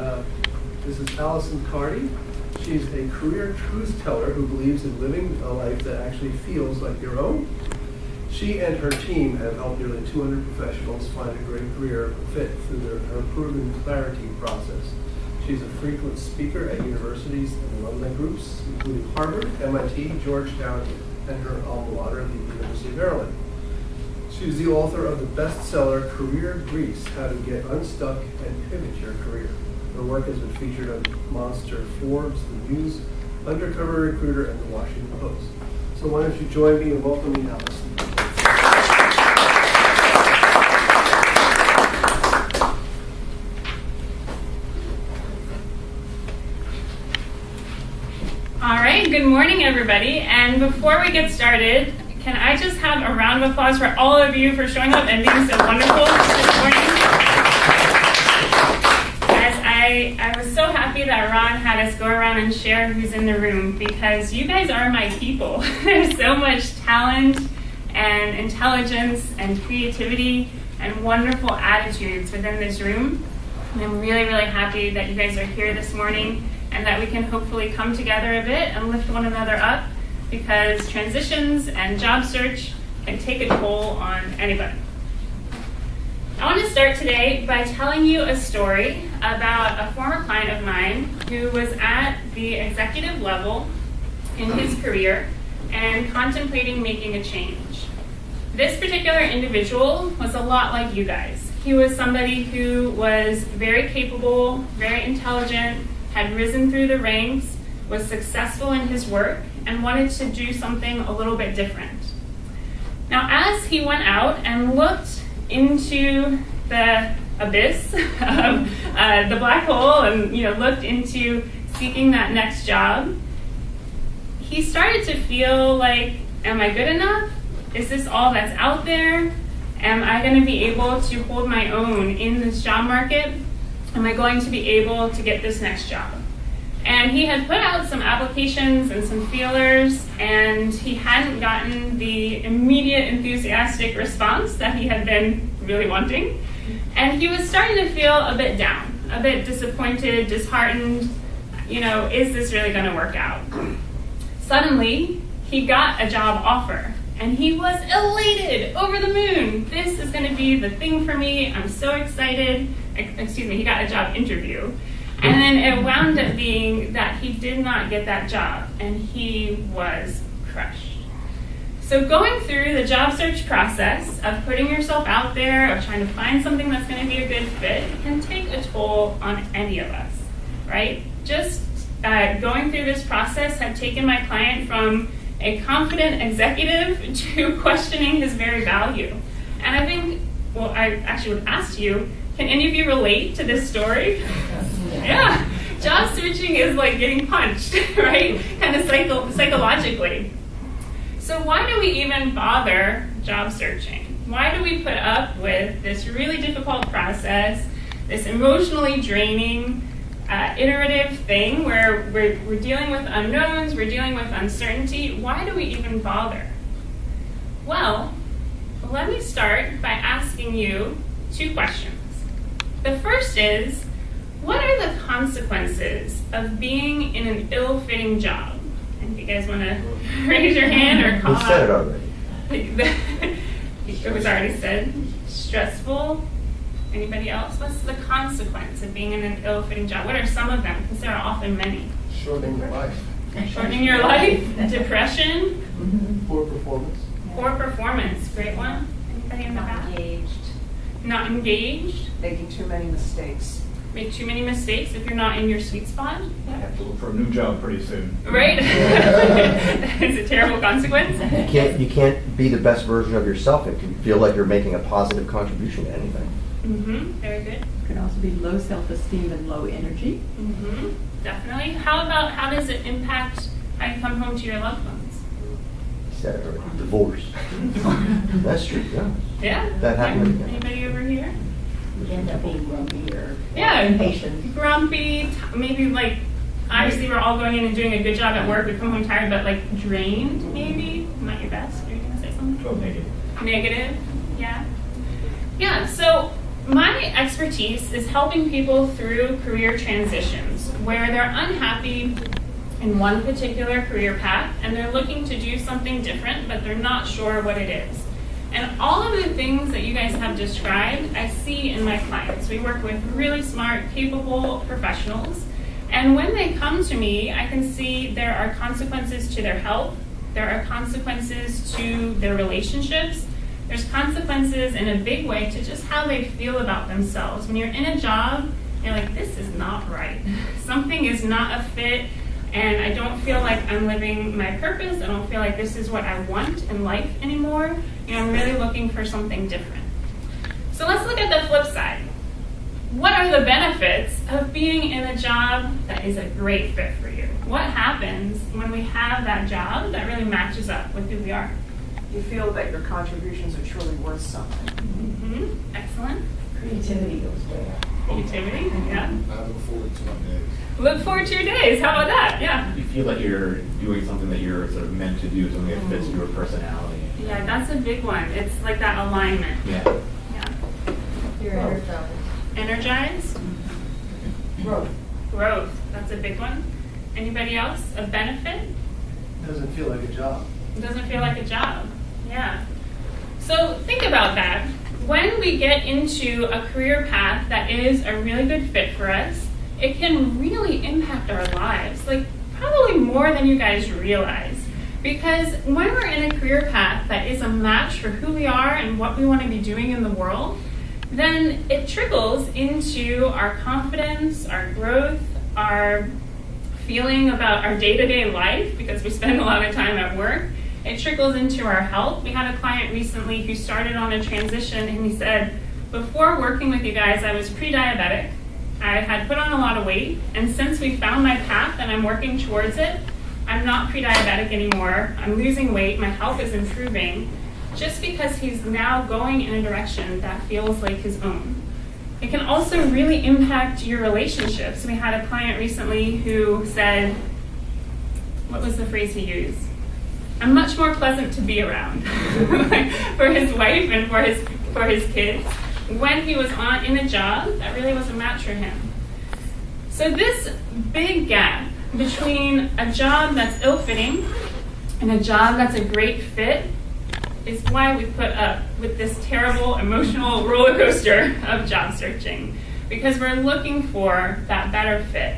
This is Alison Cardy. She's a career truth teller who believes in living a life that actually feels like your own. She and her team have helped nearly 200 professionals find a great career fit through her proven clarity process. She's a frequent speaker at universities and alumni groups, including Harvard, MIT, Georgetown, and her alma mater, the University of Maryland. She's the author of the bestseller Career Grease: How to Get Unstuck and Pivot Your Career. Her work has been featured on Monster, Forbes, The News, Undercover Recruiter, and The Washington Post. So why don't you join me in welcoming Alison. All right, good morning, everybody. And before we get started, can I just have a round of applause for all of you for showing up and being so wonderful this morning? I was so happy that Ron had us go around and share who's in the room, because you guys are my people. There's so much talent and intelligence and creativity and wonderful attitudes within this room. And I'm really, really happy that you guys are here this morning and that we can hopefully come together a bit and lift one another up, because transitions and job search can take a toll on anybody. I want to start today by telling you a story about a former client of mine who was at the executive level in his career and contemplating making a change. This particular individual was a lot like you guys. He was somebody who was very capable, very intelligent, had risen through the ranks, was successful in his work, and wanted to do something a little bit different. Now, as he went out and looked into the abyss of the black hole and looked into seeking that next job, he started to feel like, am I good enough? Is this all that's out there? Am I going to be able to hold my own in this job market? Am I going to be able to get this next job? And he had put out some applications and some feelers, and he hadn't gotten the immediate enthusiastic response that he had been really wanting. And he was starting to feel a bit down, a bit disappointed, disheartened. Is this really going to work out? Suddenly, he got a job offer, and he was elated, over the moon. This is going to be the thing for me. I'm so excited. He got a job interview. And then it wound up being that he did not get that job, and he was crushed. So going through the job search process of putting yourself out there, of trying to find something that's going to be a good fit, can take a toll on any of us, right? Just going through this process had taken my client from a confident executive to questioning his very value. And I think, I actually would ask you, can any of you relate to this story? Yeah. Job searching is like getting punched, right? Kind of psychologically. So why do we even bother job searching? Why do we put up with this really difficult process, this emotionally draining, iterative thing where we're dealing with unknowns, we're dealing with uncertainty? Why do we even bother? Well, let me start by asking you two questions. The first is, what are the consequences of being in an ill-fitting job? And if you guys want to raise your hand or call out. We said it already. It was already said. Stressful. Anybody else? What's the consequence of being in an ill-fitting job? What are some of them? Because there are often many. Shortening your life. Shortening your life. Depression. Poor performance. Poor performance. Great one. Anybody in the back? Not engaged. Making too many mistakes. Make too many mistakes if you're not in your sweet spot. I have to look for a new job pretty soon. Right? That is a terrible consequence. You can't be the best version of yourself if you feel like you're making a positive contribution to anything. Very good. It could also be low self-esteem and low energy. Definitely. How does it impact how you come home to your loved ones? Said it already. Divorce. That's true, yeah. Yeah? That happened again. Anybody over here? You end up being grumpy or impatient. Grumpy, maybe obviously we're all going in and doing a good job at work, we come home tired, but drained maybe? Not your best. Are you going to say something? Oh, negative. Negative, yeah. Yeah, so my expertise is helping people through career transitions where they're unhappy in one particular career path and they're looking to do something different, but they're not sure what it is. And all of the things that you guys have described, I see in my clients. We work with really smart, capable professionals. And when they come to me, I can see there are consequences to their health. There are consequences to their relationships. There's consequences in a big way to just how they feel about themselves. When you're in a job, you're like, this is not right. Something is not a fit, and I don't feel like I'm living my purpose. I don't feel like this is what I want in life anymore. I'm really looking for something different. So let's look at the flip side. What are the benefits of being in a job that is a great fit for you? What happens when we have that job that really matches up with who we are? You feel that your contributions are truly worth something. Mm-hmm. Excellent. Creativity goes way up. Creativity, yeah. I look forward to my days. Look forward to your days. How about that? Yeah. You feel like you're doing something that you're sort of meant to do, something that fits your personality. Yeah, that's a big one. It's like that alignment. Yeah. Yeah. You're energized. Energized. Growth. Growth. That's a big one. Anybody else? A benefit? Doesn't feel like a job. It doesn't feel like a job. Yeah. So think about that. When we get into a career path that is a really good fit for us, it can really impact our lives, like probably more than you guys realize. Because when we're in a career path that is a match for who we are and what we want to be doing in the world, then it trickles into our confidence, our growth, our feeling about our day-to-day life, because we spend a lot of time at work. It trickles into our health. We had a client recently who started on a transition, and he said, before working with you guys, I was pre-diabetic. I had put on a lot of weight, and since we found my path and I'm working towards it, I'm not pre-diabetic anymore. I'm losing weight. My health is improving, just because he's now going in a direction that feels like his own. It can also really impact your relationships. We had a client recently who said, what was the phrase he used? I'm much more pleasant to be around for his wife and for his kids when he was in a job that really was a match for him. So this big gap between a job that's ill-fitting and a job that's a great fit is why we put up with this terrible emotional roller coaster of job searching, because we're looking for that better fit.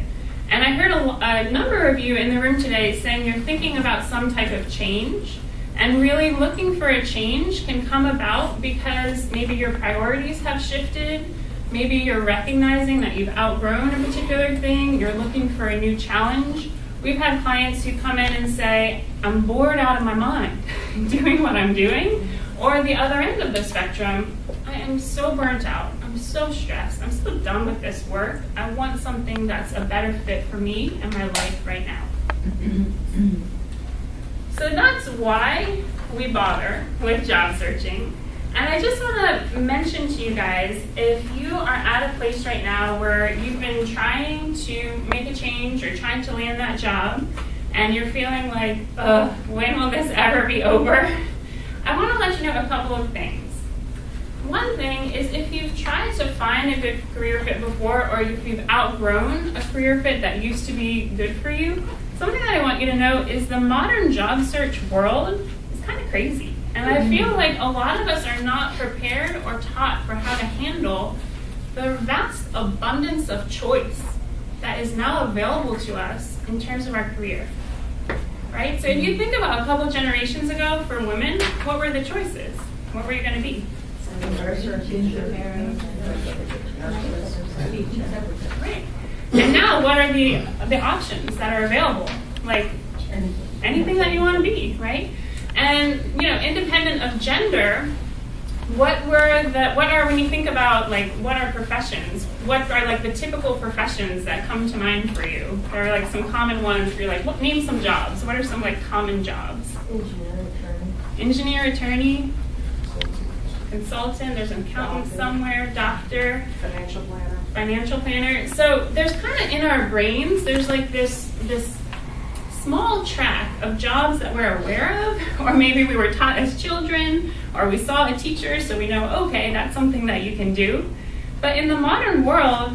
And I heard a number of you in the room today saying you're thinking about some type of change, and really looking for a change can come about because maybe your priorities have shifted, maybe you're recognizing that you've outgrown a particular thing, you're looking for a new challenge. We've had clients who come in and say, I'm bored out of my mind doing what I'm doing. Or the other end of the spectrum, I am so burnt out. I'm so stressed. I'm so done with this work. I want something that's a better fit for me and my life right now. So that's why we bother with job searching. And I just want to mention to you guys, if you are at a place right now where you've been trying to make a change or trying to land that job, and you're feeling like, when will this ever be over? I want to let you know a couple of things. One thing is, if you've tried to find a good career fit before, or if you've outgrown a career fit that used to be good for you, something that I want you to know is the modern job search world is kind of crazy. And I feel like a lot of us are not prepared or taught for how to handle the vast abundance of choice that is now available to us in terms of our career. Right? So if you think about a couple generations ago for women, what were the choices? What were you going to be? Right. And now what are the options that are available? Like anything that you want to be, right? And independent of gender, when you think about what are professions? What are like the typical professions that come to mind for you? There are like some common ones. You're like, name some jobs. What are some like common jobs? Engineer, attorney, consultant. There's an accountant somewhere. Doctor. Financial planner. So there's kind of in our brains, there's like this small track of jobs that we're aware of, or maybe we were taught as children, or we saw a teacher, so we know, okay, that's something that you can do. But in the modern world,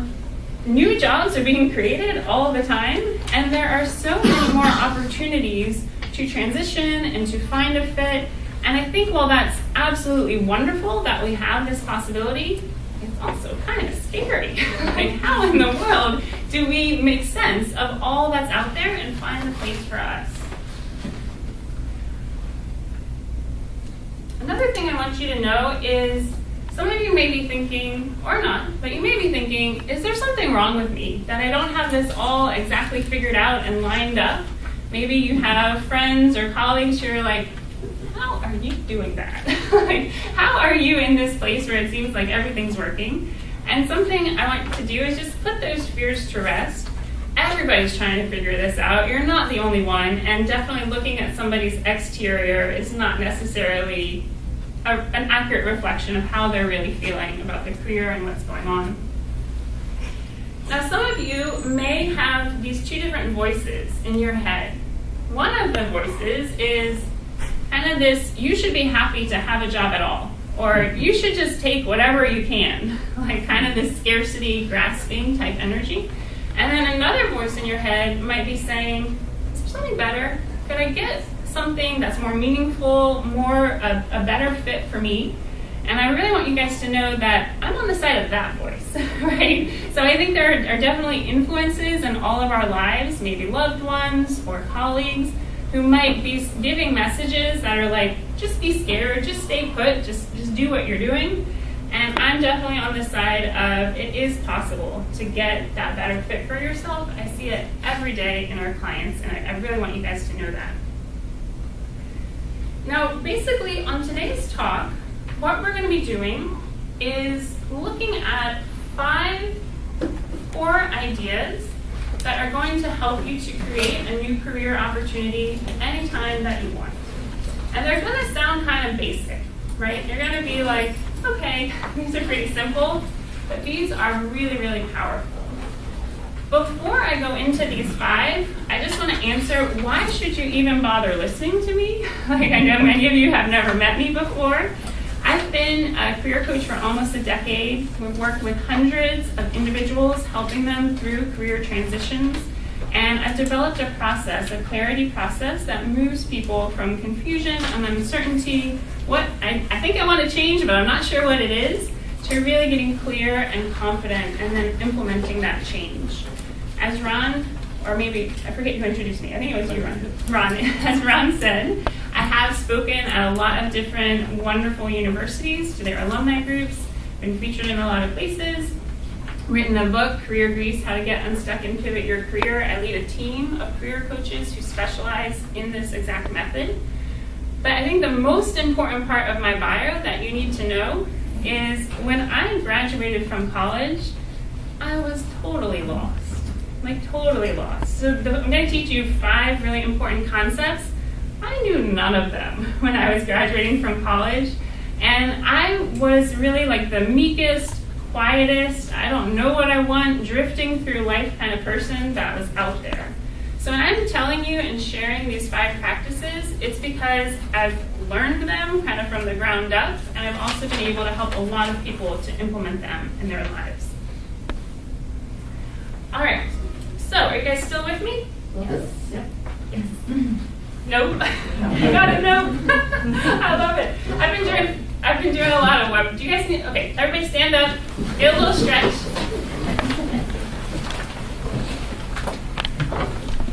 new jobs are being created all the time, and there are so many more opportunities to transition and to find a fit. And I think while that's absolutely wonderful that we have this possibility, it's also kind of scary. Like, how in the world do we make sense of all that's out there and find the place for us? Another thing I want you to know is, some of you may be thinking, or not, but you may be thinking, is there something wrong with me? That I don't have this all exactly figured out and lined up? Maybe you have friends or colleagues who are like, how are you doing that? Like, how are you in this place where it seems like everything's working? And something I want to do is just put those fears to rest. Everybody's trying to figure this out. You're not the only one, and definitely looking at somebody's exterior is not necessarily an accurate reflection of how they're really feeling about their career and what's going on. Now, some of you may have these two different voices in your head. One of the voices is kind of this, you should be happy to have a job at all, or you should just take whatever you can, like kind of this scarcity, grasping type energy. And then another voice in your head might be saying, is there something better? Could I get something that's more meaningful, a better fit for me? And I really want you guys to know that I'm on the side of that voice, right? So I think there are definitely influences in all of our lives, maybe loved ones or colleagues, who might be giving messages that are like, just be scared, just stay put, just do what you're doing. And I'm definitely on the side of it is possible to get that better fit for yourself. I see it every day in our clients, and I really want you guys to know that. Now, basically, on today's talk, what we're going to be doing is looking at 5 core ideas that are going to help you to create a new career opportunity anytime that you want. And they're going to sound kind of basic, right? You're going to be like, okay, these are pretty simple, but these are really, really powerful. Before I go into these 5, I just want to answer, why should you even bother listening to me? Like, I know many of you have never met me before. I've been a career coach for almost a decade. We've worked with hundreds of individuals, helping them through career transitions. And I've developed a process, a clarity process, that moves people from confusion and uncertainty, what I think I want to change, but I'm not sure what it is, to really getting clear and confident and then implementing that change. As Ron, or maybe, I forget who introduced me, I think it was you, Ron. As Ron said, I have spoken at a lot of different wonderful universities to their alumni groups, been featured in a lot of places, written a book, Career Grease, How to Get Unstuck and Pivot Your Career. I lead a team of career coaches who specialize in this exact method. But I think the most important part of my bio that you need to know is when I graduated from college, I was totally lost. Like, totally lost. So I'm going to teach you 5 really important concepts. I knew none of them when I was graduating from college. And I was really like the meekest, quietest, I don't know what I want, drifting through life kind of person that was out there. So when I'm telling you and sharing these 5 practices, it's because I've learned them kind of from the ground up, and I've also been able to help a lot of people to implement them in their lives. All right, so are you guys still with me? Yes. Yep. Yes. Nope. You got it, nope. I love it. I've been doing a lot of web. Do you guys need, okay, everybody stand up, get a little stretch.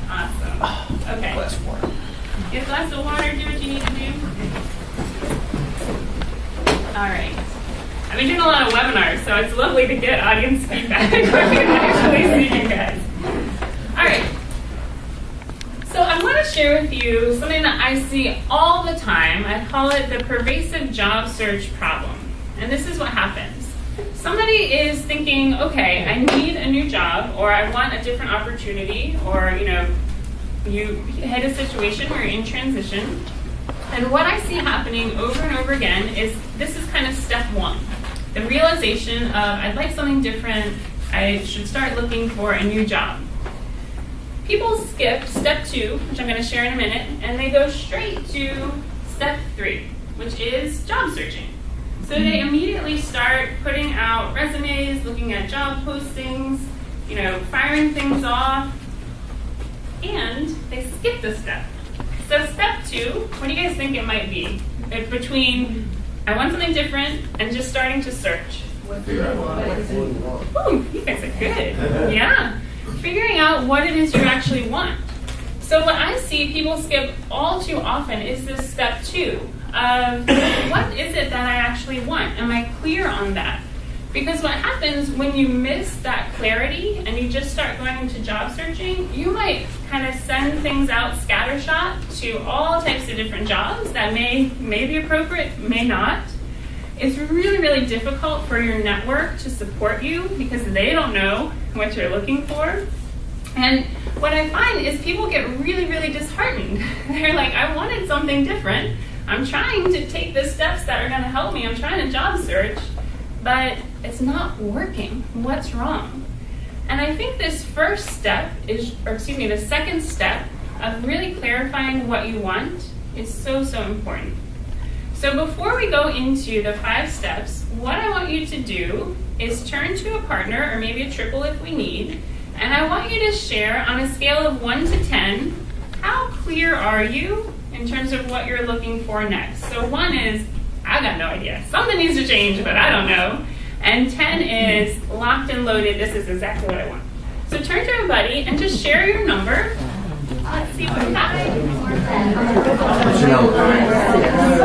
Awesome. Okay. Glass of water. Get a glass of water, do what you need to do. All right. I've been doing a lot of webinars, so it's lovely to get audience feedback where we can actually see you guys. All right. So I want to share with you something that I see all the time. I call it the pervasive job search problem. And this is what happens. Somebody is thinking, okay, I need a new job, or I want a different opportunity, or you hit a situation where you're in transition. And what I see happening over and over again is this is kind of step 1. The realization of, I'd like something different, I should start looking for a new job. People skip step 2, which I'm going to share in a minute, and they go straight to step 3, which is job searching. So they immediately start putting out resumes, looking at job postings, firing things off, and they skip the step. So step 2, what do you guys think it might be? It's between I want something different and just starting to search. Ooh, you guys are good. Yeah. Figuring out what it is you actually want. So what I see people skip all too often is this step 2 of what is it that I actually want? Am I clear on that? Because what happens when you miss that clarity and you just start going into job searching, you might kind of send things out scattershot to all types of different jobs that may be appropriate, may not. It's really, really difficult for your network to support you because they don't know what you're looking for. And what I find is people get really, really disheartened. They're like, I wanted something different. I'm trying to take the steps that are going to help me. I'm trying to job search, but it's not working. What's wrong? And I think this first step the second step of really clarifying what you want is so, so important. So before we go into the 5 steps, what I want you to do is turn to a partner, or maybe a triple if we need, and I want you to share on a scale of 1 to 10, how clear are you in terms of what you're looking for next? So 1 is, I got no idea. Something needs to change, but I don't know. And 10 is locked and loaded. This is exactly what I want. So turn to a buddy and just share your number. Let's see what we got. What's your number?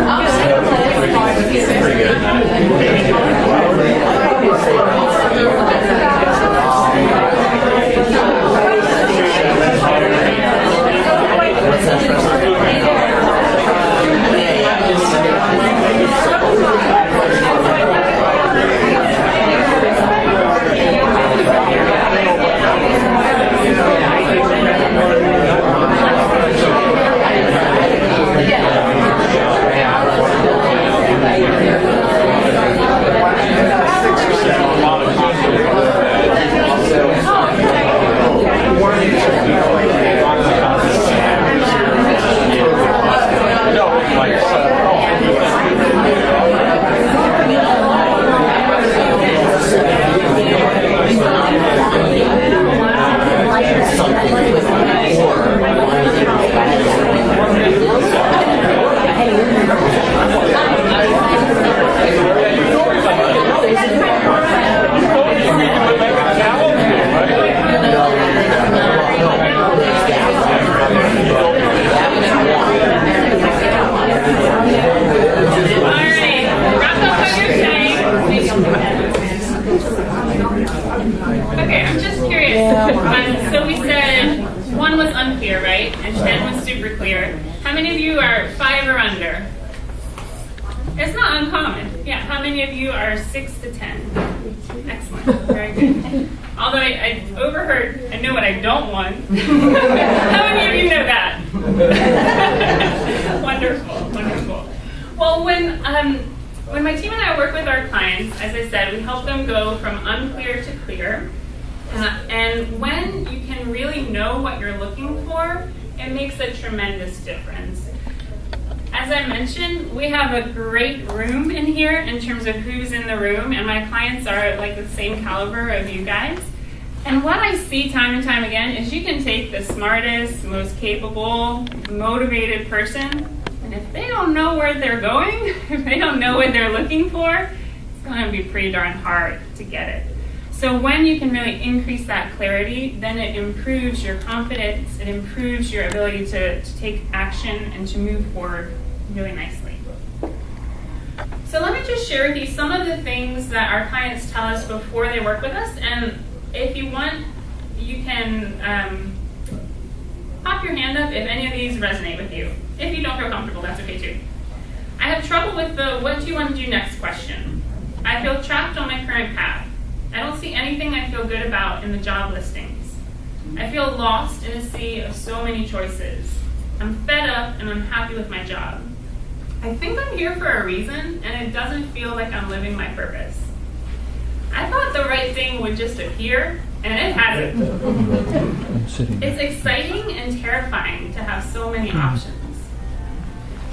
Okay, I'm just curious. So we said 1 was unclear, right? And 10 was super clear. How many of you are 5 or under? It's not uncommon. Yeah, how many of you are 6 to 10? Excellent, very good. Although I overheard, I know what I don't want. How many of you know that? Wonderful, wonderful. Well, when my team and I work with our clients, as I said, we help them go from unclear to clear. And when you can really know what you're looking for, it makes a tremendous difference. As I mentioned, we have a great room in here in terms of who's in the room, and my clients are like the same caliber of you guys. And what I see time and time again is you can take the smartest, most capable, motivated person, and if they don't know where they're going, if they don't know what they're looking for, it's going to be pretty darn hard to get it. So when you can really increase that clarity, then it improves your confidence, it improves your ability to take action and to move forward really nicely. So let me just share with you some of the things that our clients tell us before they work with us, and if you want, you can pop your hand up if any of these resonate with you. If you don't feel comfortable, that's okay too. I have trouble with the what do you want to do next question. I feel trapped on my current path. I don't see anything I feel good about in the job listings. I feel lost in a sea of so many choices. I'm fed up and unhappy with my job. I think I'm here for a reason, and it doesn't feel like I'm living my purpose. I thought the right thing would just appear, and it hasn't. It's exciting and terrifying to have so many options.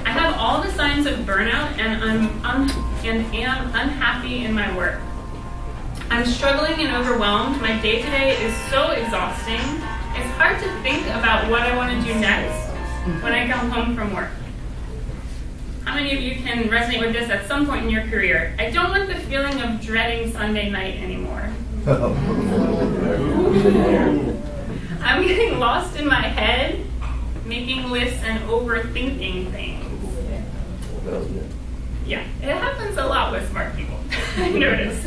I have all the signs of burnout and am unhappy in my work. I'm struggling and overwhelmed. My day-to-day is so exhausting. It's hard to think about what I want to do next when I come home from work. How many of you can resonate with this at some point in your career? I don't want the feeling of dreading Sunday night anymore. I'm getting lost in my head, making lists and overthinking things. Yeah, it happens a lot with smart people, I notice.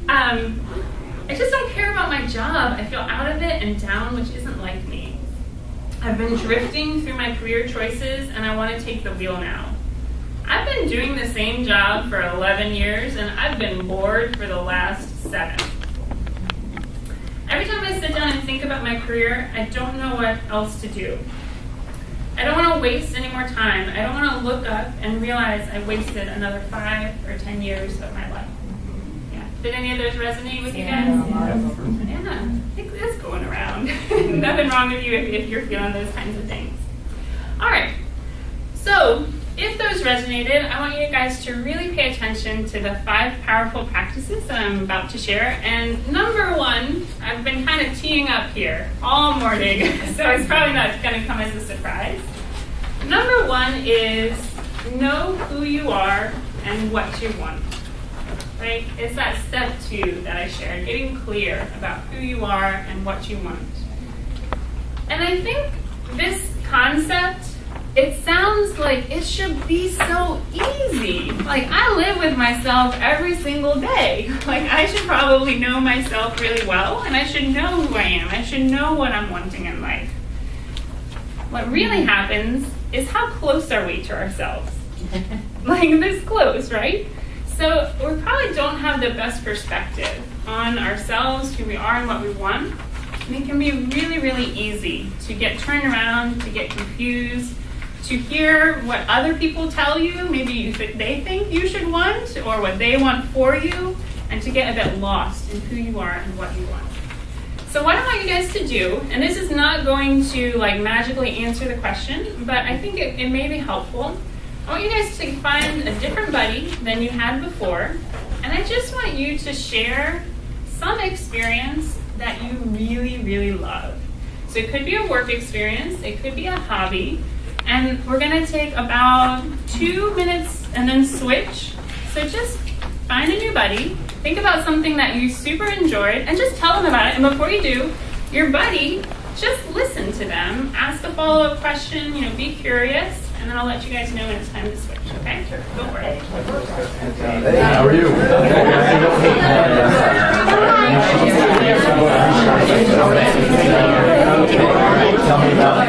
I just don't care about my job. I feel out of it and down, which isn't like me. I've been drifting through my career choices and I want to take the wheel now. I've been doing the same job for 11 years and I've been bored for the last 7. Every time I sit down and think about my career, I don't know what else to do. I don't want to waste any more time. I don't want to look up and realize I wasted another 5 or 10 years of my life. Yeah. Did any of those resonate with you guys? Yeah. I think that's going around. Nothing wrong with you if you're feeling those kinds of things. All right. So, if those resonated, I want you guys to really pay attention to the 5 powerful practices that I'm about to share. And number 1, I've been kind of teeing up here all morning, so it's probably not going to come as a surprise. Number 1 is know who you are and what you want. Right? It's that step 2 that I shared, getting clear about who you are and what you want. And I think this concept, it sounds like it should be so easy. Like, I live with myself every single day. Like, I should probably know myself really well, and I should know who I am. I should know what I'm wanting in life. What really happens is, how close are we to ourselves? Like, this close, right? So we probably don't have the best perspective on ourselves, who we are, and what we want. And it can be really, really easy to get turned around, to get confused, to hear what other people tell you, maybe they think you should want, or what they want for you, and to get a bit lost in who you are and what you want. So what I want you guys to do, and this is not going to like magically answer the question, but I think it may be helpful. I want you guys to find a different buddy than you had before, and I just want you to share some experience that you really, really love. So it could be a work experience, it could be a hobby, and we're going to take about 2 minutes and then switch. So just find a new buddy, think about something that you super enjoyed, and just tell them about it. And before you do, your buddy, just listen to them, ask a follow-up question, be curious, and then I'll let you guys know when it's time to switch, okay? Go for it. Hey, how are you? Tell me about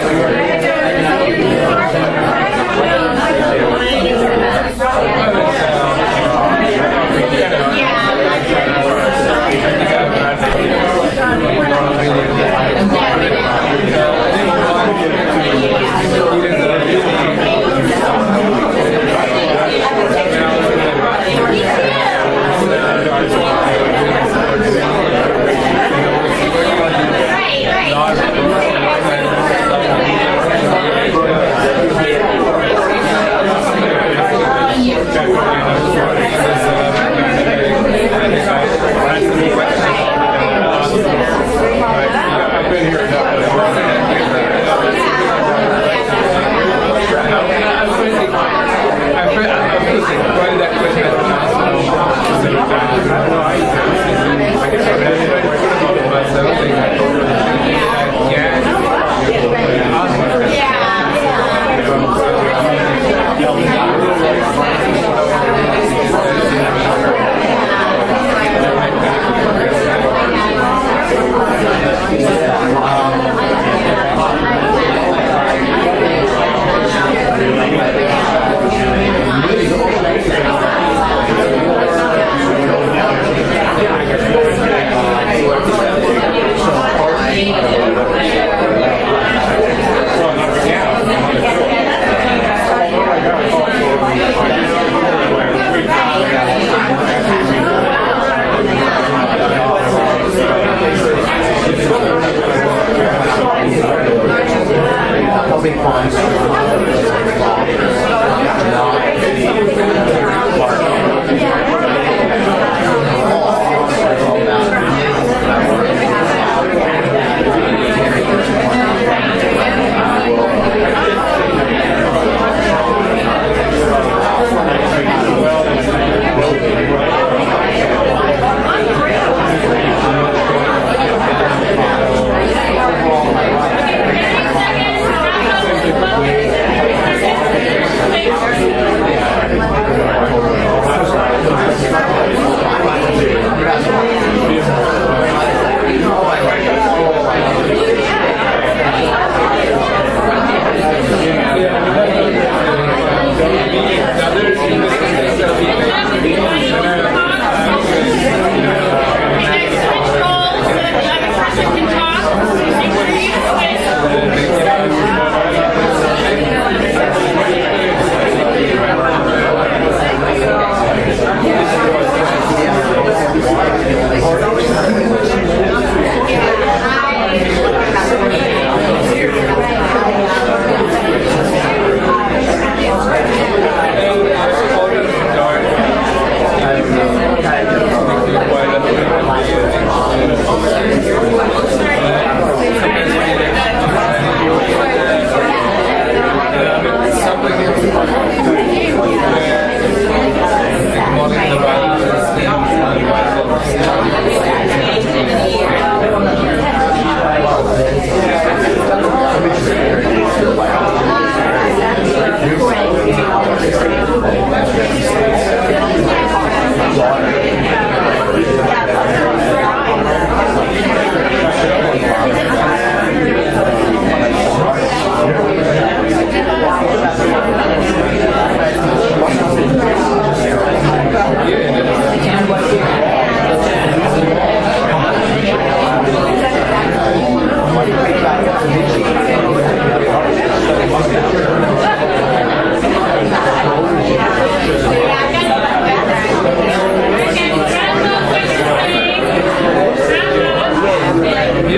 Now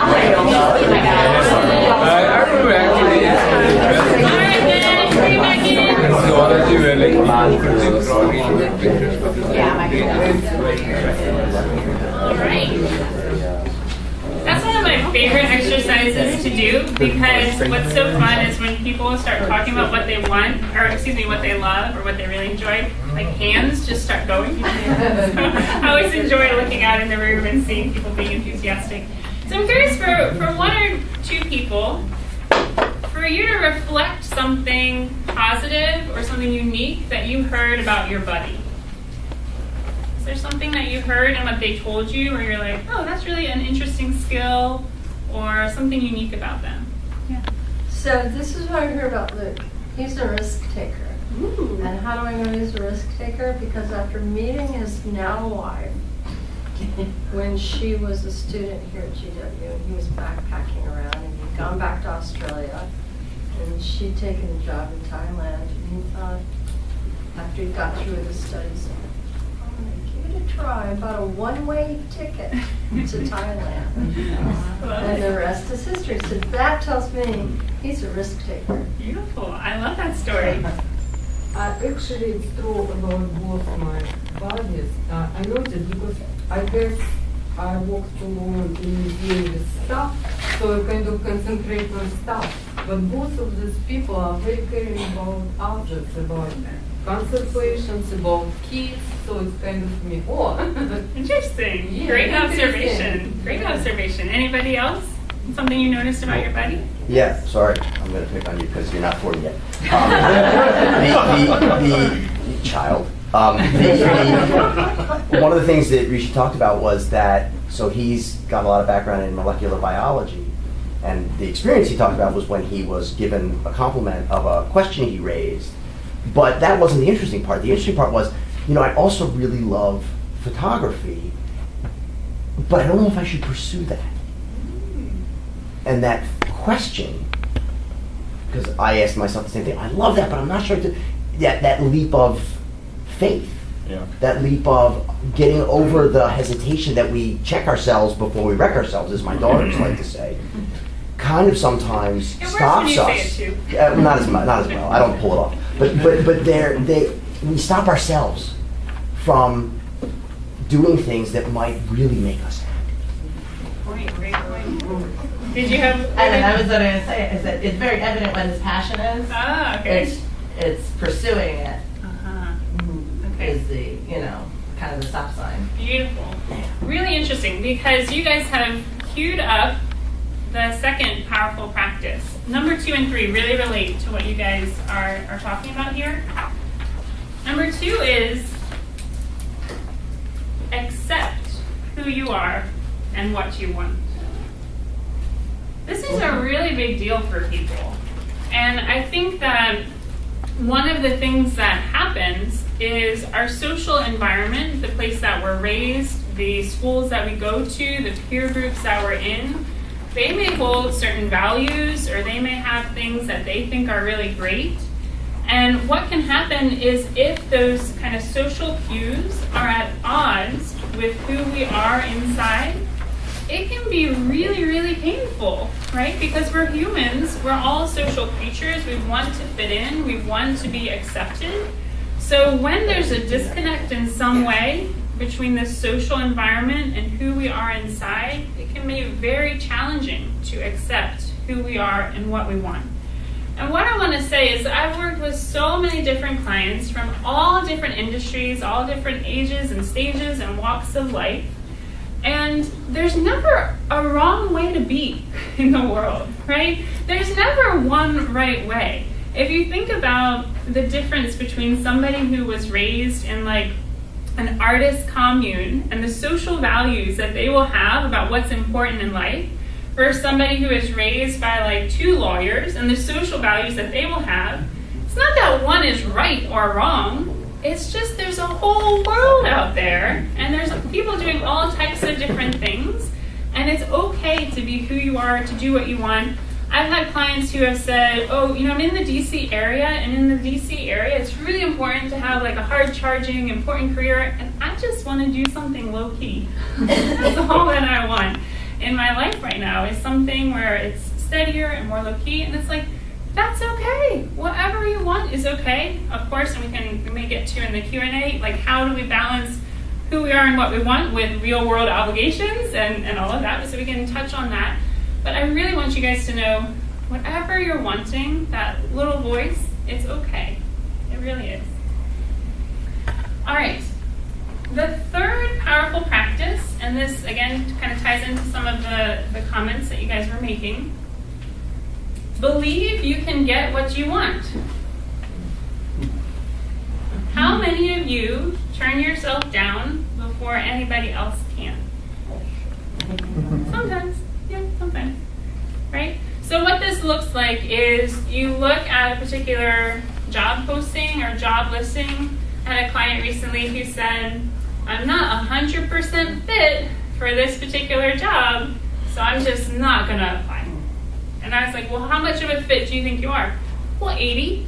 I know. I remember actually. All right, then, bring it back in. Zoology were like All right. That's one of my favorite exercises to do because what's so fun is when people start talking about what they want, or excuse me, what they love or what they really enjoy, like hands just start going. I always enjoy looking out in the room and seeing people being enthusiastic. So I'm curious for one or two people, for you to reflect something positive or something unique that you heard about your buddy. Is there something that you heard and what they told you where you're like, oh, that's really an interesting skill or something unique about them? Yeah. So this is what I heard about Luke. He's a risk taker. Ooh. And how do I know he's a risk taker? Because after meeting his now wife, when she was a student here at GW, and he was backpacking around, and he'd gone back to Australia, and she'd taken a job in Thailand, and he thought, after he got through with his studies, I'm going to give it a try. I bought a one-way ticket to Thailand. And the rest is history. So that tells me he's a risk taker. Beautiful. I love that story. Actually, it's true about both my bodies. I noticed because I guess I walk too long in dealing with stuff, so I kind of concentrate on stuff. But both of these people are very caring about objects, about concentrations, about kids, so it's kind of me. Oh, Interesting. Yeah, Great interesting. observation. Great observation. Anybody else? Something you noticed about your buddy? Yeah, sorry, I'm going to pick on you because you're not 40 yet. The child. One of the things that Rishi talked about was that, so he's got a lot of background in molecular biology, and the experience he talked about was when he was given a compliment of a question he raised. But that wasn't the interesting part. The interesting part was, I also really love photography, but I don't know if I should pursue that. And that question, because I asked myself the same thing, I love that, but I'm not sure that leap of faith, that leap of getting over the hesitation that we check ourselves before we wreck ourselves, as my daughters like to say, kind of sometimes It works stops when you us. say it too. Not as well. I don't pull it off. But we stop ourselves from doing things that might really make us happy. Great point. Did you have? And I was going to say is that it's very evident what his passion is. Ah, okay. It's pursuing it Uh-huh. Okay. is the kind of the stop sign. Beautiful. Really interesting because you guys have queued up the second powerful practice. Number 2 and 3 really relate to what you guys are talking about here. Number 2 is accept who you are and what you want. This is a really big deal for people. And I think that one of the things that happens is our social environment, the place that we're raised, the schools that we go to, the peer groups that we're in, they may hold certain values or they may have things that they think are really great. And what can happen is if those kind of social cues are at odds with who we are inside, it can be really, really painful, right? Because we're humans, we're all social creatures, we want to fit in, we want to be accepted. So when there's a disconnect in some way between the social environment and who we are inside, it can be very challenging to accept who we are and what we want. And what I want to say is I've worked with so many different clients from all different industries, all different ages and stages and walks of life. And there's never a wrong way to be in the world, right? There's never one right way. If you think about the difference between somebody who was raised in like an artist commune and the social values that they will have about what's important in life versus somebody who is raised by like 2 lawyers and the social values that they will have, it's not that one is right or wrong. It's just there's a whole world out there and there's people doing all types of different things, and it's okay to be who you are, to do what you want. I've had clients who have said, oh, I'm in the DC area, and in the DC area it's really important to have like a hard charging, important career, and I just want to do something low key. That's all that I want in my life right now, is something where it's steadier and more low key. And it's like, that's okay. Whatever you want is okay. Of course, and we may get to in the Q&A, like how do we balance who we are and what we want with real world obligations and all of that, so we can touch on that. But I really want you guys to know, whatever you're wanting, that little voice, it's okay. It really is. All right. The third powerful practice, and this again kind of ties into some of the comments that you guys were making. Believe you can get what you want. How many of you turn yourself down before anybody else can? Sometimes. Yeah, sometimes. Right? So what this looks like is you look at a particular job posting or job listing. I had a client recently who said, I'm not 100% fit for this particular job, so I'm just not going to apply. And I was like, well, how much of a fit do you think you are? Well, 80.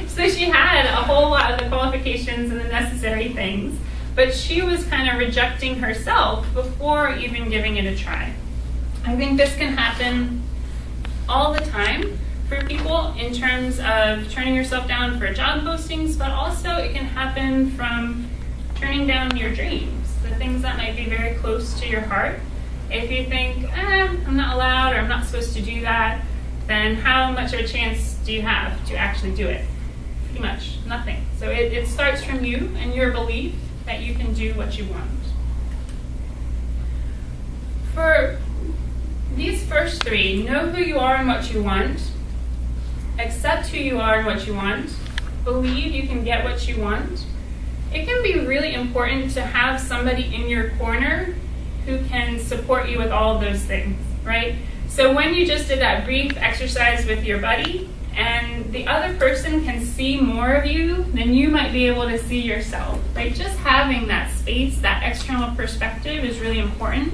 So she had a whole lot of the qualifications and the necessary things, but she was kind of rejecting herself before even giving it a try. I think this can happen all the time for people in terms of turning yourself down for job postings, but also it can happen from turning down your dreams, the things that might be very close to your heart. If you think, I'm not allowed or I'm not supposed to do that, then how much of a chance do you have to actually do it? Pretty much nothing. So it starts from you and your belief that you can do what you want. For these first three, know who you are and what you want, accept who you are and what you want, believe you can get what you want. It can be really important to have somebody in your corner who can support you with all of those things, right? So when you just did that brief exercise with your buddy and the other person can see more of you than you might be able to see yourself, right? Just having that space, that external perspective is really important.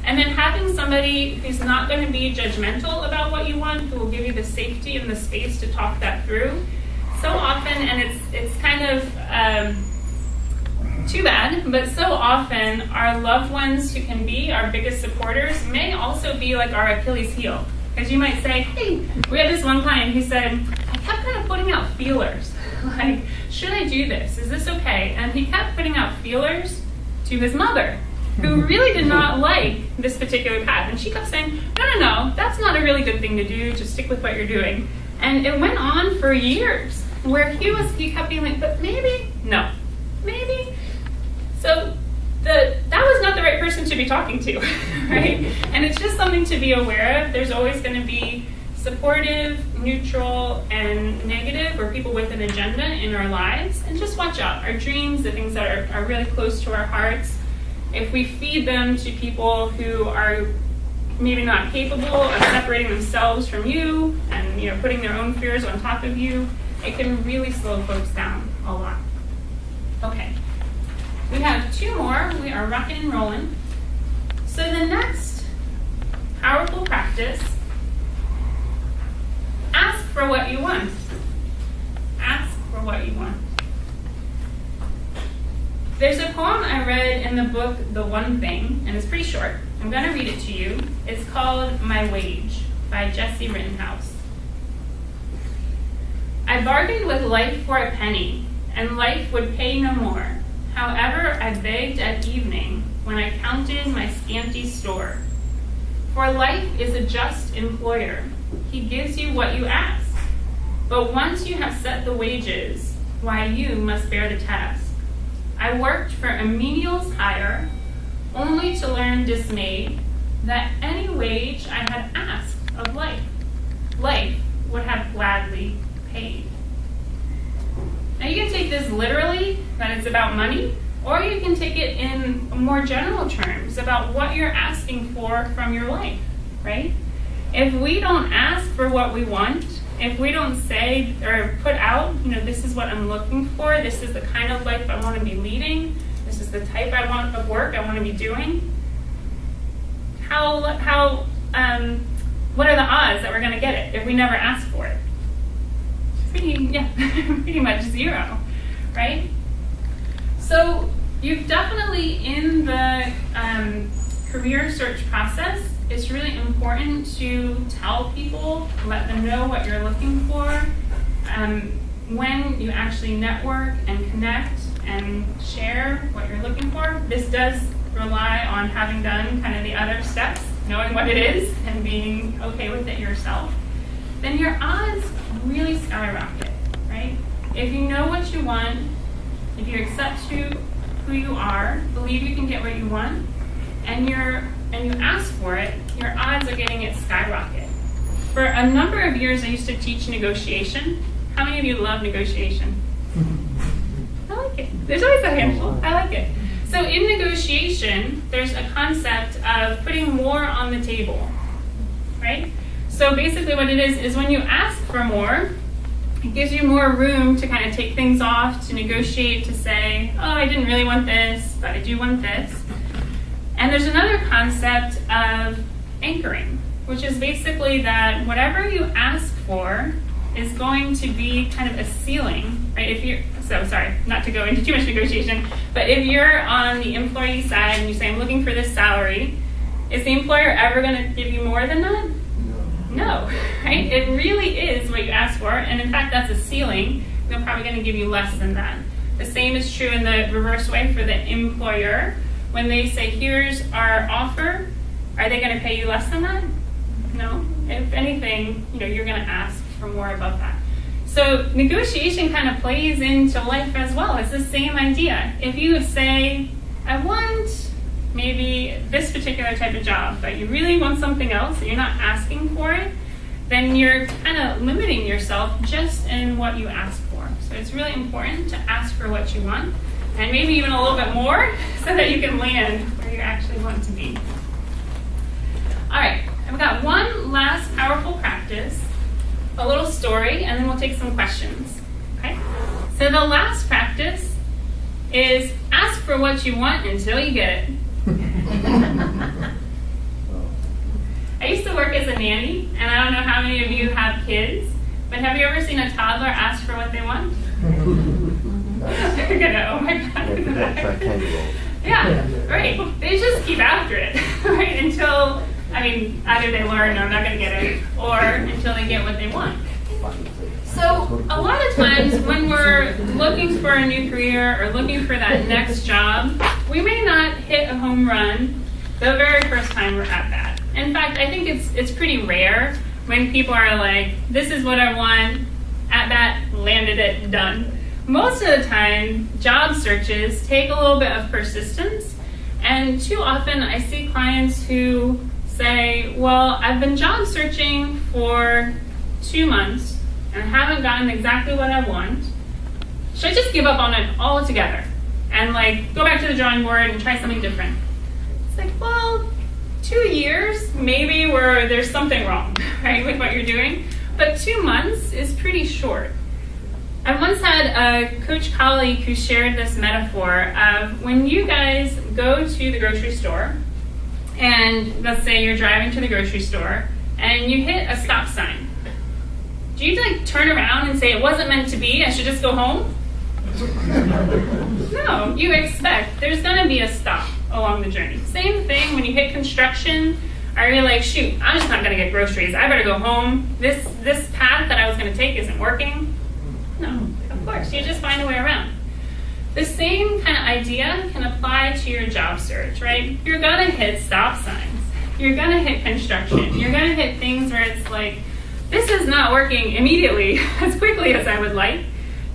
And then having somebody who's not going to be judgmental about what you want, who will give you the safety and the space to talk that through. So often, and it's kind of too bad, but so often our loved ones who can be our biggest supporters may also be like our Achilles heel. Because you might say, hey, we had this one client who said, I kept kind of putting out feelers. Like, should I do this? Is this okay? And he kept putting out feelers to his mother, who really did not like this particular path. And she kept saying, no, that's not a really good thing to do. Just stick with what you're doing. And it went on for years where he kept being like, but maybe, no, maybe. So that was not the right person to be talking to, right? And it's just something to be aware of. There's always going to be supportive, neutral, and negative, or people with an agenda in our lives. And just watch out. Our dreams, the things that are really close to our hearts, if we feed them to people who are maybe not capable of separating themselves from you and putting their own fears on top of you, it can really slow folks down a lot. Okay. We have two more. We are rocking and rolling. So the next powerful practice, ask for what you want. Ask for what you want. There's a poem I read in the book, The One Thing, and it's pretty short. I'm going to read it to you. It's called My Wage by Jesse Rittenhouse. I bargained with life for a penny, and life would pay no more. However, I begged at evening when I counted my scanty store. For life is a just employer. He gives you what you ask. But once you have set the wages, why you must bear the task. I worked for a menial's hire, only to learn dismayed that any wage I had asked of life would have gladly paid. Now you can take this literally, that it's about money, or you can take it in more general terms about what you're asking for from your life, right? If we don't ask for what we want, if we don't say or put out, this is what I'm looking for, this is the kind of life I want to be leading, this is the type of work I want to be doing, what are the odds that we're going to get it if we never ask for it? Pretty much zero, right? So you've definitely, in the career search process, it's really important to tell people, let them know what you're looking for. When you actually network and connect and share what you're looking for, this does rely on having done kind of the other steps, knowing what it is and being okay with it yourself, then your odds really skyrocket, right? If you know what you want, if you accept who you are, believe you can get what you want, and you ask for it, your odds are getting it skyrocket. For a number of years, I used to teach negotiation. How many of you love negotiation? I like it. There's always a handful. I like it. So in negotiation, there's a concept of putting more on the table, right? So basically what it is when you ask for more, it gives you more room to kind of take things off, to negotiate, to say, oh, I didn't really want this, but I do want this. And there's another concept of anchoring, which is basically that whatever you ask for is going to be kind of a ceiling, right? Sorry, not to go into too much negotiation, but if you're on the employee side and you say, I'm looking for this salary, is the employer ever going to give you more than that? No, right? It really is what you ask for, and in fact, that's a ceiling. They're probably going to give you less than that. The same is true in the reverse way for the employer. When they say, here's our offer, are they going to pay you less than that? No. If anything, you're going to ask for more above that. So negotiation kind of plays into life as well. It's the same idea. If you say, I want maybe this particular type of job, but you really want something else and you're not asking for it, then you're kind of limiting yourself just in what you ask for. So it's really important to ask for what you want, and maybe even a little bit more, so that you can land where you actually want to be. All right, I've got one last powerful practice, a little story, and then we'll take some questions. Okay? So the last practice is ask for what you want until you get it. I used to work as a nanny, and I don't know how many of you have kids, but have you ever seen a toddler ask for what they want? You're gonna, oh my God. Yeah, right. They just keep after it, right? Until, either they learn, no, I'm not gonna get it, or until they get what they want. So a lot of times when we're looking for a new career or looking for that next job, we may not hit a home run the very first time we're at that. In fact, I think it's pretty rare when people are like, this is what I want, at that, landed it, done. Most of the time, job searches take a little bit of persistence, and too often I see clients who say, well, I've been job searching for 2 months, and I haven't gotten exactly what I want. Should I just give up on it altogether and go back to the drawing board and try something different? It's like, well, 2 years maybe where there's something wrong, right, with what you're doing, but 2 months is pretty short. I once had a coach colleague who shared this metaphor of when you guys go to the grocery store, and let's say you're driving to the grocery store and you hit a stop sign. Do you turn around and say, it wasn't meant to be, I should just go home? No, you expect there's gonna be a stop along the journey. Same thing when you hit construction, or you're like, shoot, I'm just not gonna get groceries, I better go home. This path that I was gonna take isn't working. No, of course, you just find a way around. The same kind of idea can apply to your job search, right? You're gonna hit stop signs. You're gonna hit construction. You're gonna hit things where it's like, this is not working immediately as quickly as I would like.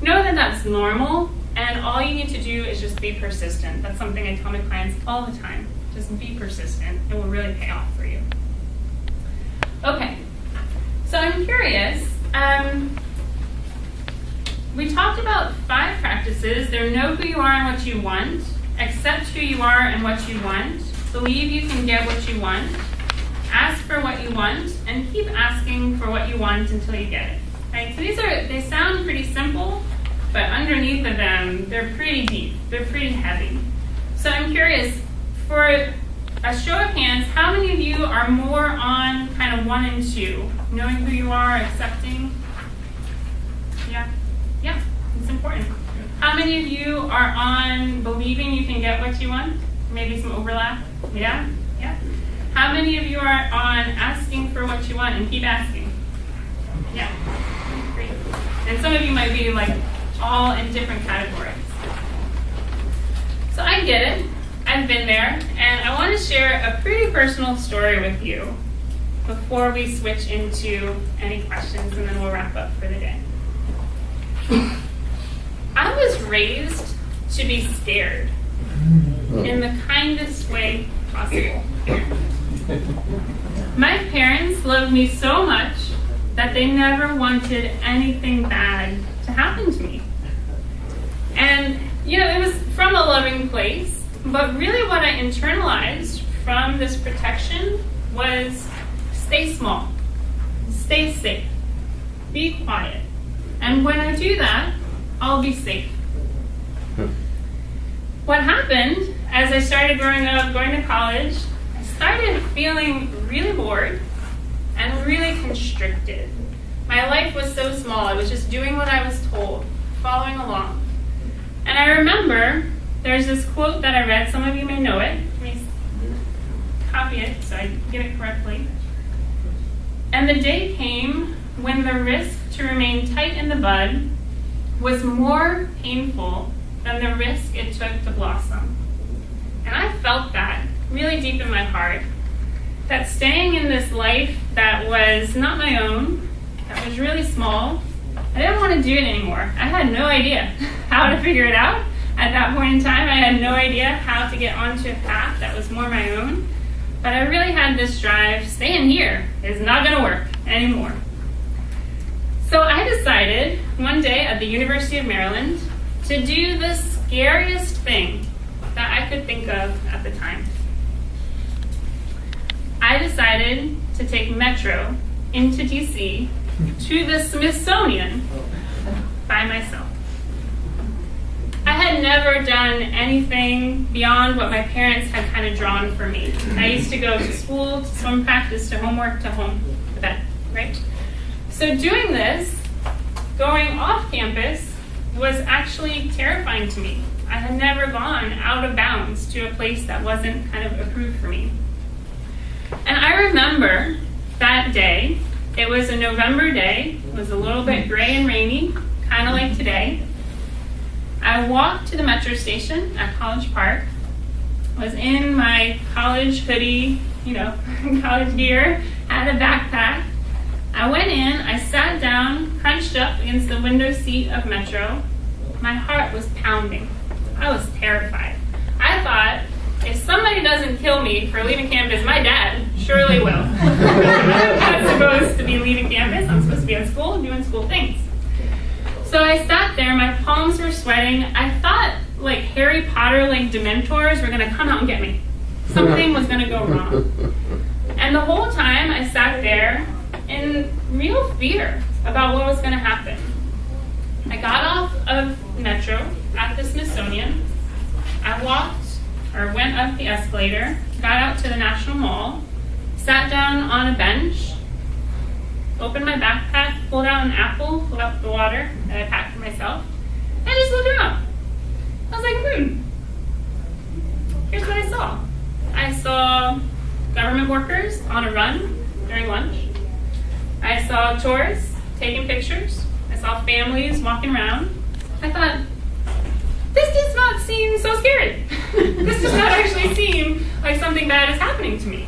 Know that that's normal, and all you need to do is just be persistent. That's something I tell my clients all the time. Just be persistent. It will really pay off for you. Okay, so I'm curious. We talked about 5 practices. They're know who you are and what you want, accept who you are and what you want, believe you can get what you want, ask for what you want, and keep asking for what you want until you get it. Right? So they sound pretty simple, but underneath of them, they're pretty deep. They're pretty heavy. So I'm curious, for a show of hands, how many of you are more on kind of 1 and 2? Knowing who you are, accepting? Yeah, it's important. How many of you are on believing you can get what you want? Maybe some overlap? Yeah? Yeah? How many of you are on asking for what you want and keep asking? Yeah. Great. And some of you might be like all in different categories. So I get it. I've been there. And I want to share a pretty personal story with you before we switch into any questions, and then we'll wrap up for the day. I was raised to be scared in the kindest way possible. My parents loved me so much that they never wanted anything bad to happen to me. And, it was from a loving place, but really what I internalized from this protection was stay small, stay safe, be quiet. And when I do that, I'll be safe. What happened as I started growing up, going to college, I started feeling really bored and really constricted. My life was so small. I was just doing what I was told, following along. And I remember there's this quote that I read. Some of you may know it. Let me copy it so I get it correctly. And the day came when the risk to remain tight in the bud was more painful than the risk it took to blossom. And I felt that really deep in my heart, that staying in this life that was not my own, that was really small, I didn't want to do it anymore. I had no idea how to figure it out. At that point in time, I had no idea how to get onto a path that was more my own. But I really had this drive, staying here is not going to work anymore. So I decided one day at the University of Maryland to do the scariest thing that I could think of at the time. I decided to take Metro into DC to the Smithsonian by myself. I had never done anything beyond what my parents had kind of drawn for me. I used to go to school, to swim practice, to homework, to home, to bed, right? So doing this, going off campus, was actually terrifying to me. I had never gone out of bounds to a place that wasn't kind of approved for me. And I remember that day, it was a November day, it was a little bit gray and rainy, kind of like today. I walked to the metro station at College Park, was in my college hoodie, college gear, had a backpack. I went in, I sat down, crunched up against the window seat of Metro. My heart was pounding. I was terrified. I thought, if somebody doesn't kill me for leaving campus, my dad surely will. I'm not supposed to be leaving campus. I'm supposed to be at school doing school things. So I sat there, my palms were sweating. I thought like Harry Potter, like Dementors were gonna come out and get me. Something was gonna go wrong. And the whole time I sat there in real fear about what was gonna happen. I got off of Metro at the Smithsonian. I went up the escalator, got out to the National Mall, sat down on a bench, opened my backpack, pulled out an apple, pulled out the water that I packed for myself, and just looked around. I was like, here's what I saw. I saw government workers on a run during lunch. I saw tourists taking pictures. I saw families walking around. I thought, this does not seem so scary. This does not actually seem like something bad is happening to me.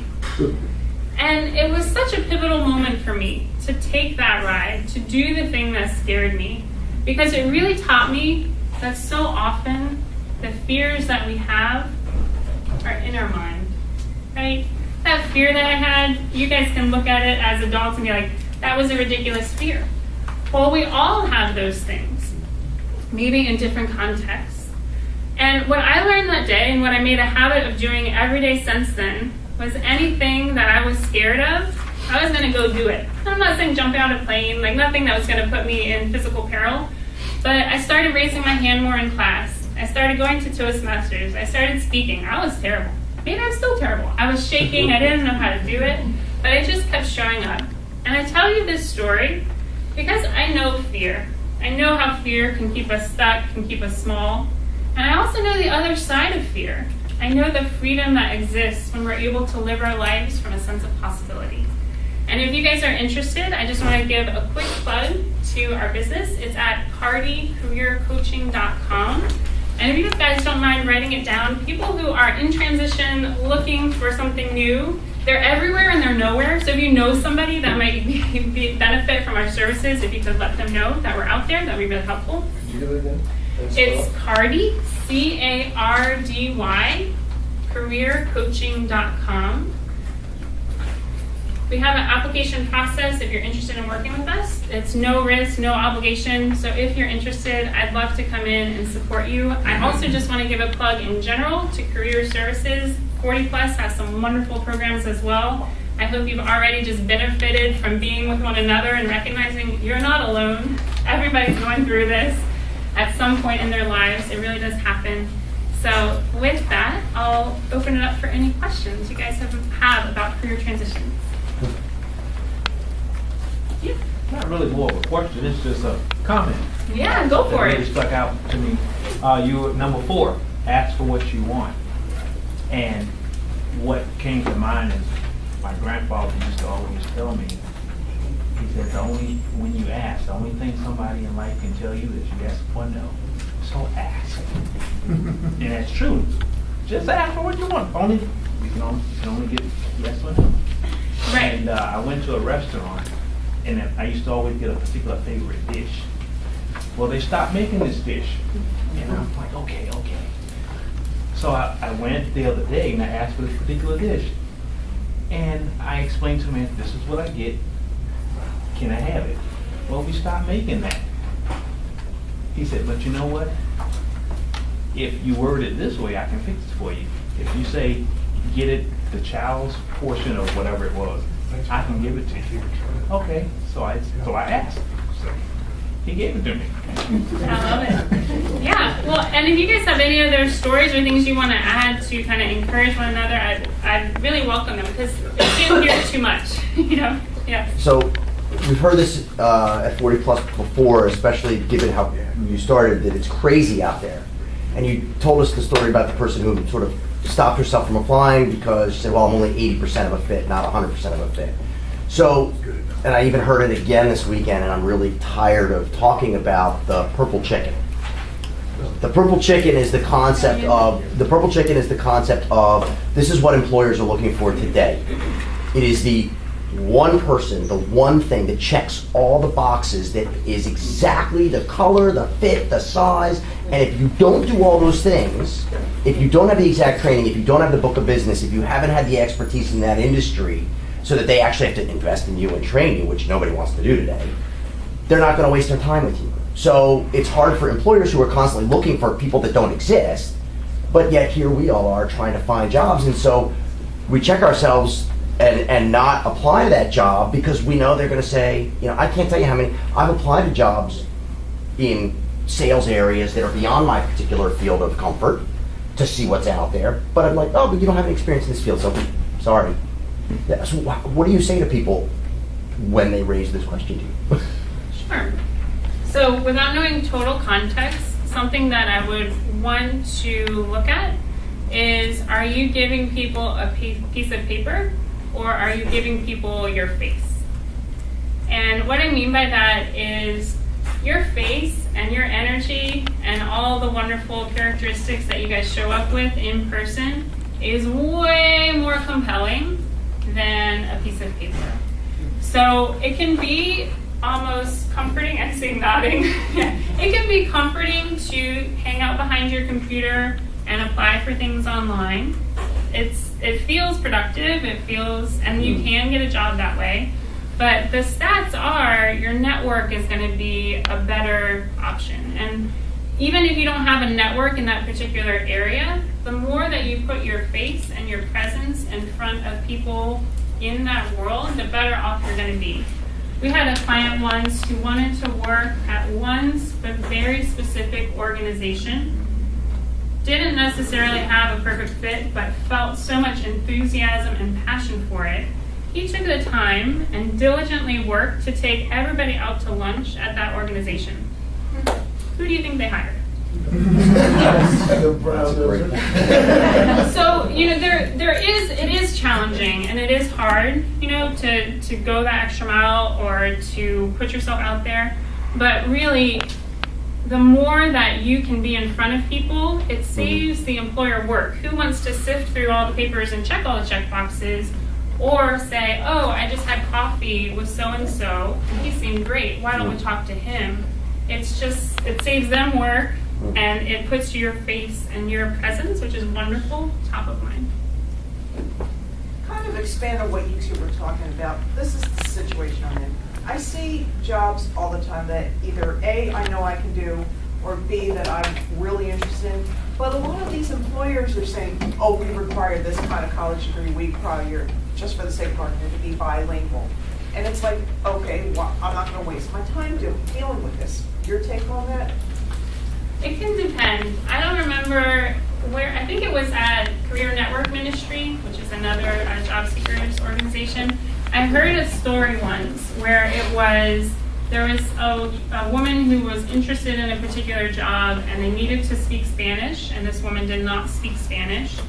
And it was such a pivotal moment for me to take that ride, to do the thing that scared me, because it really taught me that so often the fears that we have are in our mind, right? That fear that I had, you guys can look at it as adults and be like, that was a ridiculous fear. Well, we all have those things, maybe in different contexts. And what I learned that day, and what I made a habit of doing every day since then, was anything that I was scared of, I was going to go do it. I'm not saying jump out of a plane, like nothing that was going to put me in physical peril, but I started raising my hand more in class. I started going to Toastmasters. I started speaking. I was terrible. Maybe I'm still terrible. I was shaking. I didn't know how to do it, but I just kept showing up. And I tell you this story because I know fear. I know how fear can keep us stuck, can keep us small. And I also know the other side of fear. I know the freedom that exists when we're able to live our lives from a sense of possibility. And if you guys are interested, I just want to give a quick plug to our business. It's at cardycareercoaching.com. And if you guys don't mind writing it down, people who are in transition, looking for something new, they're everywhere and they're nowhere. So if you know somebody that might benefit from our services, if you could let them know that we're out there, that would be really helpful. Could you give it again? It's Cardy, C-A-R-D-Y, careercoaching.com. We have an application process if you're interested in working with us. It's no risk, no obligation. So if you're interested, I'd love to come in and support you. I also just want to give a plug in general to career services. 40 Plus has some wonderful programs as well. I hope you've already just benefited from being with one another and recognizing you're not alone. Everybody's going through this at some point in their lives. It really does happen. So with that, I'll open it up for any questions you guys have about career transitions. Yeah. Not really more of a question, it's just a comment. Yeah, go for That it. really stuck out to me. You were number 4, ask for what you want. And what came to mind is my grandfather used to always tell me, he said, when you ask, the only thing somebody in life can tell you is yes or no. So ask. And that's true. Just ask for what you want. You can only get yes or no. Right. And I went to a restaurant, and I used to always get a particular favorite dish. Well, they stopped making this dish. And I'm like, okay. So I went the other day, and I asked for this particular dish. And I explained to him, this is what I get. Can I have it? Well, we stopped making that. He said, but you know what? If you word it this way, I can fix it for you. If you say, get it, the child's portion of whatever it was, I can give it to you. Okay, so I asked. He gave it to me. I love it. Yeah, well, and if you guys have any other stories or things you want to add to kind of encourage one another, I'd really welcome them because it's in here too much, Yeah. So we've heard this at 40 Plus before, especially given how you started, that it's crazy out there. And you told us the story about the person who sort of stopped herself from applying because she said, well, I'm only 80% of a fit, not 100% of a fit. So, and I even heard it again this weekend, and I'm really tired of talking about the purple chicken. The purple chicken is the concept of, this is what employers are looking for today. It is the one person, the one thing that checks all the boxes, that is exactly the color, the fit, the size, and if you don't do all those things, if you don't have the exact training, if you don't have the book of business, if you haven't had the expertise in that industry, so that they actually have to invest in you and train you, which nobody wants to do today, they're not going to waste their time with you. So it's hard for employers who are constantly looking for people that don't exist, but yet here we all are trying to find jobs, and so we check ourselves and not apply to that job because we know they're going to say, I can't tell you how many, I've applied to jobs in sales areas that are beyond my particular field of comfort to see what's out there, but I'm like, oh, but you don't have any experience in this field, so sorry. Yeah, so what do you say to people when they raise this question to you? Sure. So without knowing total context, something that I would want to look at is, are you giving people a piece of paper or are you giving people your face? And what I mean by that is your face and your energy and all the wonderful characteristics that you guys show up with in person is way more compelling than a piece of paper. So it can be almost comforting, I say nodding. It can be comforting to hang out behind your computer and apply for things online. It feels productive, and you can get a job that way. But the stats are your network is going to be a better option. And even if you don't have a network in that particular area, the more that you put your face and your presence in front of people in that world, the better off you're going to be. We had a client once who wanted to work at one very specific organization, didn't necessarily have a perfect fit, but felt so much enthusiasm and passion for it. He took the time and diligently worked to take everybody out to lunch at that organization. Who do you think they hired? The brown noser. So, you know, it is challenging and it is hard, you know, to go that extra mile or to put yourself out there. But really, the more that you can be in front of people, it saves the employer work. Who wants to sift through all the papers and check all the check boxes? Or say, oh, I just had coffee with so-and-so, and he seemed great. Why don't we talk to him? It's just, it saves them work, and it puts your face and your presence, which is wonderful, top of mind. Kind of expand on what you two were talking about. This is the situation I'm in. I see jobs all the time that either A, I know I can do, or B, that I'm really interested in. But a lot of these employers are saying, oh, we require this kind of college degree, we require, just for the sake of argument, to be bilingual. And it's like, okay, well, I'm not going to waste my time dealing with this. Your take on that? It can depend. I don't remember where, I think it was at Career Network Ministry, which is another job seekers organization. I heard a story once where there was a woman who was interested in a particular job and they needed to speak Spanish, and this woman did not speak Spanish.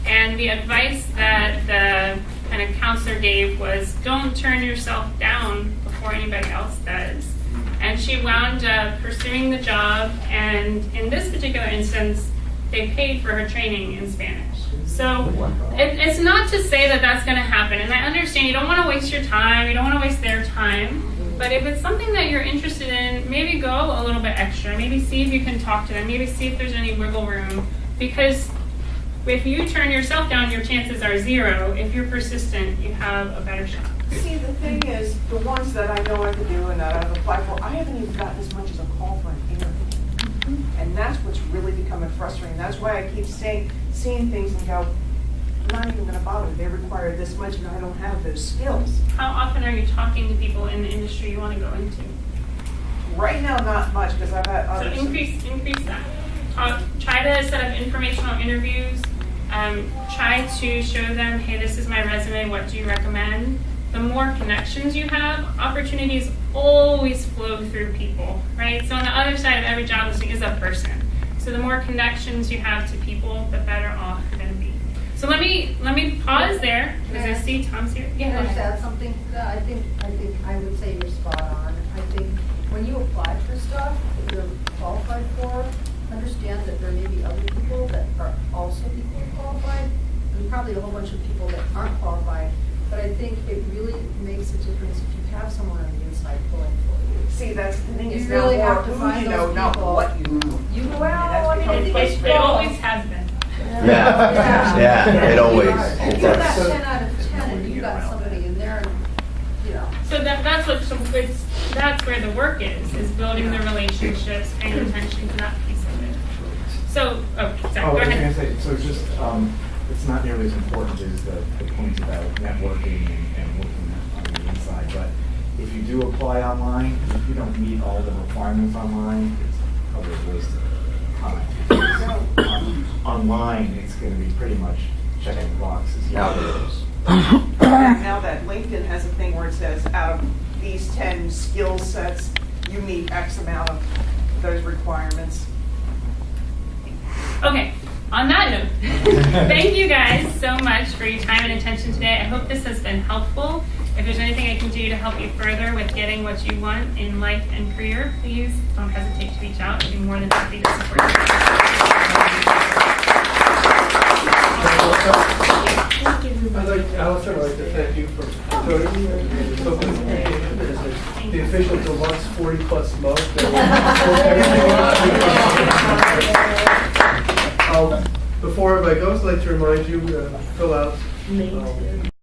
And the advice that the kind of counselor gave was, don't turn yourself down before anybody else does. And she wound up pursuing the job, and in this particular instance, they paid for her training in Spanish. So it's not to say that that's going to happen, and I understand you don't want to waste your time, you don't want to waste their time, but if it's something that you're interested in, maybe go a little bit extra, maybe see if you can talk to them, maybe see if there's any wiggle room, because if you turn yourself down, your chances are zero. If you're persistent, you have a better shot. See, the thing is, the ones that I know I can do and that I've applied for, I haven't even gotten as much as a call for an interview. And that's what's really becoming frustrating. That's why I keep seeing things and go, I'm not even going to bother. They require this much and I don't have those skills. How often are you talking to people in the industry you want to go into? Right now, not much, because I've had others. So increase that. Try to set up informational interviews. Try to show them, hey, this is my resume, what do you recommend? The more connections you have, opportunities always flow through people, right? So on the other side of every job listing is a person. So the more connections you have to people, the better off you're going to be. So let me pause there, because I see Tom's here. Can I just add something? I think I would say you're spot on. I think when you apply for stuff that you're qualified for, understand that there may be other people that are also equally qualified, and probably a whole bunch of people that aren't qualified. But I think it really makes a difference if you have someone on the inside pulling for you. See, that's the thing. You is really now have to more find who you know, those not people. what you know. Well, I mean, I think it's It always has been. Yeah, it always. If you got 10 out of 10 and you got somebody in there, and, you know. So that's where the work is building the relationships, paying attention to that piece of it. So, sorry, go I was ahead. going to say, so just, it's not nearly as important as the points about networking and working on the inside, but if you do apply online, if you don't meet all the requirements online, it's probably a waste of time. So, online, it's going to be pretty much checking the boxes. Nowadays. Now that LinkedIn has a thing where it says, out of these 10 skill sets, you meet X amount of those requirements. Okay, on that note, thank you guys so much for your time and attention today. I hope this has been helpful. If there's anything I can do to help you further with getting what you want in life and career, please don't hesitate to reach out. I'd be more than happy to support Alison, I'd like to thank you for joining me and so the official deluxe 40-plus mug. Before everybody goes, I'd like to remind you to fill out